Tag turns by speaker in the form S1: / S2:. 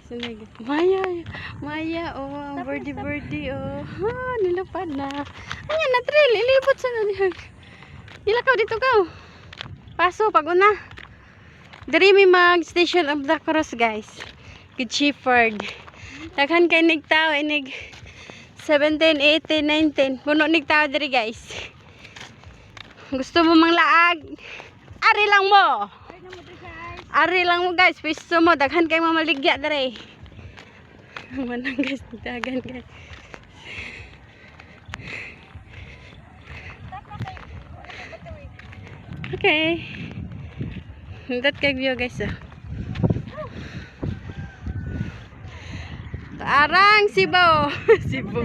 S1: Maya, Maya, oh, ang birdie, oh. Ha, nilapad na. Ayan na, trail, ilibot sa na diyan. Ilakaw dito ka. Paso, pag-una. Dari may mag-station of the cross, guys. Good Shepherd. Daghan kay nigtao, inig 17, 18, 19. Puno nigtao dari, guys. Gusto mo mang laag? Ari lang mo. Ari lang mo, guys. Piso mo, daghan kay mamaligya dari. Manang, guys, daghan, guys. Okay. Hindot kay view, guys. Arang Sibo. Sibo.